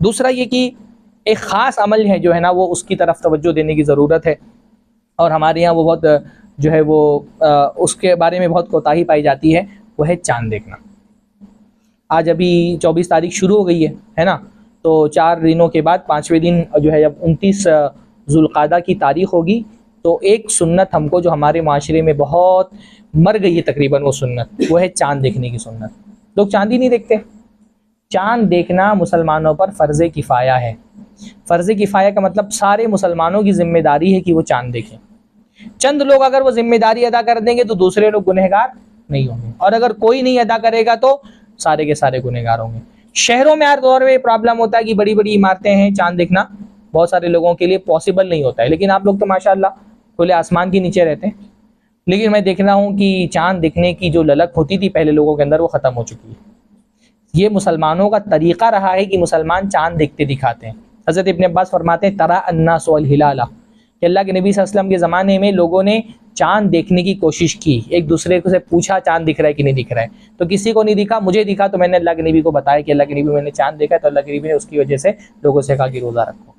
दूसरा ये कि एक ख़ास अमल है जो है ना वो उसकी तरफ तवज्जो देने की ज़रूरत है, और हमारे यहाँ वो बहुत जो है वो उसके बारे में बहुत कोताही पाई जाती है, वो है चाँद देखना। आज अभी 24 तारीख शुरू हो गई है ना, तो 4 दिनों के बाद 5वें दिन जो है जब 29 ज़ुल्क़ादा की तारीख़ होगी, तो एक सुन्नत हमको जो हमारे माशरे में बहुत मर गई है तकरीबन, वो सुन्नत वो है चाँद देखने की सुन्नत। लोग चाँद ही नहीं देखते। चाँद देखना मुसलमानों पर फ़र्ज़ किफ़ाया है। फ़र्ज़ किफ़ाया का मतलब सारे मुसलमानों की ज़िम्मेदारी है कि वो चाँद देखें। चंद लोग अगर वो ज़िम्मेदारी अदा कर देंगे तो दूसरे लोग गुनहगार नहीं होंगे, और अगर कोई नहीं अदा करेगा तो सारे के सारे गुनहगार होंगे। शहरों में हर दौर में प्रॉब्लम होता है कि बड़ी बड़ी इमारतें हैं, चाँद देखना बहुत सारे लोगों के लिए पॉसिबल नहीं होता है। लेकिन आप लोग तो माशाअल्लाह खुले आसमान के नीचे रहते हैं। लेकिन मैं देख रहा हूँ कि चाँद देखने की जो ललक होती थी पहले लोगों के अंदर, वो ख़त्म हो चुकी है। ये मुसलमानों का तरीक़ा रहा है कि मुसलमान चाँद देखते दिखाते हैं। हज़रत इब्न अब्बास फरमाते हैं तरा अन्नास वल हिलाला, कि अल्लाह के नबी सल्लल्लाहु अलैहि वसल्लम के ज़माने में लोगों ने चाँद देखने की कोशिश की, एक दूसरे से पूछा चाँद दिख रहा है कि नहीं दिख रहा है, तो किसी को नहीं दिखा, मुझे दिखा तो मैंने अल्लाह के नबी को बताया कि अल्लाह के नबी मैंने चाँद देखा, तो अल्लाह के नबी ने उसकी वजह से लोगों से कहा कि रोज़ा रखो।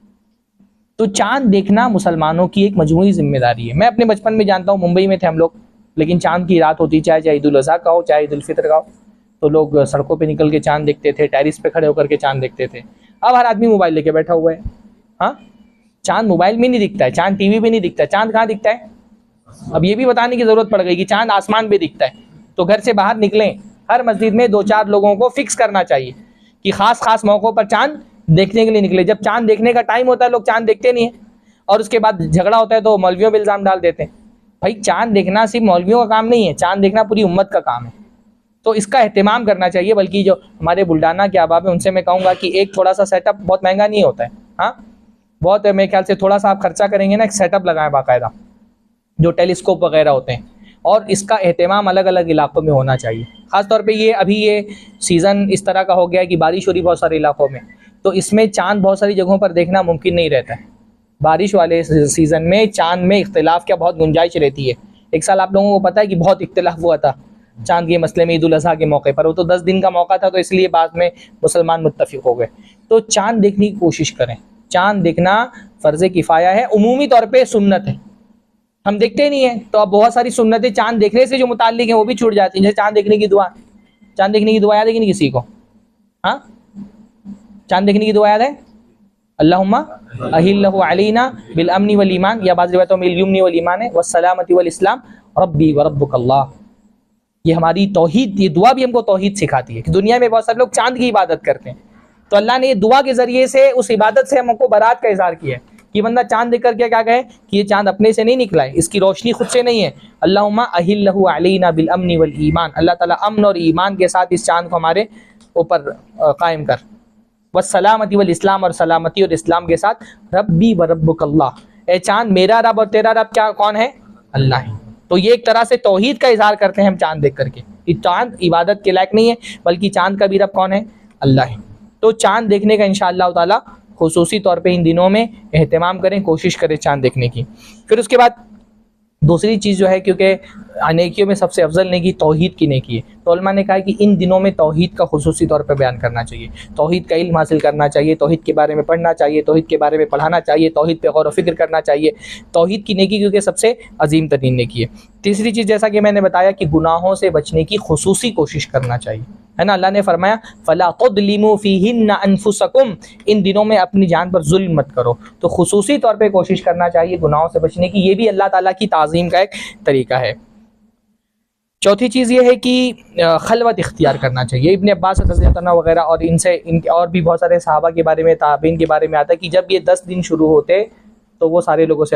तो चाँद देखना मुसलमानों की एक मजमूई जिम्मेदारी है। मैं अपने बचपन में जानता हूँ, मुंबई में थे हम लोग, लेकिन चाँद की रात होती, चाहे ईद उल अज़हा का हो चाहे ईद उल फितर का हो, तो लोग सड़कों पे निकल के चाँद देखते थे, टेरिस पे खड़े होकर के चाँद देखते थे। अब हर आदमी मोबाइल लेके बैठा हुआ है। हाँ, चाँद मोबाइल में नहीं दिखता है, चाँद टीवी पे नहीं दिखता है, चाँद कहाँ दिखता है? अब ये भी बताने की ज़रूरत पड़ गई कि चाँद आसमान पे दिखता है। तो घर से बाहर निकलें, हर मस्जिद में 2-4 लोगों को फिक्स करना चाहिए कि ख़ास मौक़ों पर चाँद देखने के लिए निकले। जब चाँद देखने का टाइम होता है लोग चाँद देखते नहीं है, और उसके बाद झगड़ा होता है तो मौलवियों पर इल्ज़ाम डाल देते हैं। भाई, चाँद देखना सिर्फ मौलवियों का काम नहीं है, चाँद देखना पूरी उम्मत का काम है। तो इसका एहतमाम करना चाहिए। बल्कि जो हमारे बुल्डाना के अहबाब हैं उनसे मैं कहूँगा कि एक थोड़ा सा सेटअप, बहुत महंगा नहीं होता है, हाँ बहुत, मेरे ख्याल से थोड़ा सा आप खर्चा करेंगे ना, एक सेटअप लगाएं बाकायदा, जो टेलीस्कोप वगैरह होते हैं, और इसका एहतमाम अलग अलग इलाकों में होना चाहिए। ख़ास तौर पे ये अभी ये सीज़न इस तरह का हो गया है कि बारिश हो रही बहुत सारे इलाकों में, तो इसमें चाँद बहुत सारी जगहों पर देखना मुमकिन नहीं रहता है। बारिश वाले सीज़न में चाँद में इख्तिलाफ़ की बहुत गुंजाइश रहती है। एक साल आप लोगों को पता है कि बहुत इख्तिलाफ़ हुआ था चाँद के मसले में ईद उल अज़हा के मौके पर। वो तो 10 दिन का मौका था, तो इसलिए बाद में मुसलमान मुत्तफ़िक़ हो गए। तो चाँद देखने की कोशिश करें। चाँद देखना फ़र्ज़ किफ़ाया है, उमूमी तौर पे सुन्नत है, हम देखते नहीं हैं। तो अब बहुत सारी सुन्नतें चाँद देखने से जो मुताल्लिक़ हैं वो भी छूट जाती हैं। जैसे चाँद देखने की दुआ, चाँद देखने की दुआ याद है कि नहीं किसी को? हाँ, चाँद देखने की दुआ याद है? अल्लाहुम्मा अहिल्लहु अलैना बिल अम्नि वल ईमान, या बाज़ रिवायतों में यम्नि वल ईमान है, वस्सलामति वल इस्लाम रब्बी व रब्बुकल्लाह। ये हमारी तौहीद, ये दुआ भी हमको तौहीद सिखाती है कि दुनिया में बहुत सारे लोग चाँद की इबादत करते हैं, तो अल्लाह ने ये दुआ के ज़रिए से उस इबादत से हमको बरात का इज़हार किया है कि बंदा चाँद देख कर क्या कहे कि ये चाँद अपने से नहीं निकला है, इसकी रोशनी खुद से नहीं है। अल्लाहुम्मा अहिल्लहु अलैना बिल अम्नि वल ईमान, अल्लाह ताला अमन और ईमान के साथ इस चाँद को हमारे ऊपर कायम कर। वस्सलामति वल इस्लाम, और सलामती और इस्लाम के साथ रब्बी व रब्बुकल्लाह, ए चाँद मेरा रब और तेरा रब क्या कौन है? अल्लाह है। तो ये एक तरह से तौहीद का इज़हार करते हैं हम चाँद देख करके। ये चाँद इबादत के लायक नहीं है, बल्कि चाँद का भी रब कौन है? अल्लाह है। तो चाँद देखने का इंशाअल्लाह ताला खुसूसी तौर पे इन दिनों में एहतमाम करें, कोशिश करें चाँद देखने की। फिर उसके बाद दूसरी चीज़ जो है, क्योंकि नेकियों में सबसे अफजल नेकी तौहीद की नेकी है, तो उलमा ने कहा कि इन दिनों में तौहीद का खुसूसी तौर पर बयान करना चाहिए, तौहीद का इल्म हासिल करना चाहिए, तौहीद के बारे में पढ़ना चाहिए, तौहीद के बारे में पढ़ाना चाहिए, तौहीद पे गौर व फिक्र करना चाहिए। तौहीद की नेकी क्योंकि सबसे अजीम तरीन नेकी है। तीसरी चीज़, जैसा कि मैंने बताया कि गुनाहों से बचने की खुसूसी कोशिश करना चाहिए, है ना। अल्लाह ने फरमाया फला तुज़लिमू फ़ीहिन्ना अनफुसकुम, इन दिनों में अपनी जान पर जुल्म मत करो। तो खुसूसी तौर पे कोशिश करना चाहिए गुनाहों से बचने की, ये भी अल्लाह ताला की ताज़ीम का एक तरीका है। चौथी चीज़ ये है कि खलवत इख्तियार करना चाहिए। इब्न अब्बास वगैरह और इनके और भी बहुत सारे सहाबा के बारे में, ताबीन के बारे में आता है कि जब ये 10 दिन शुरू होते तो वो सारे लोगों से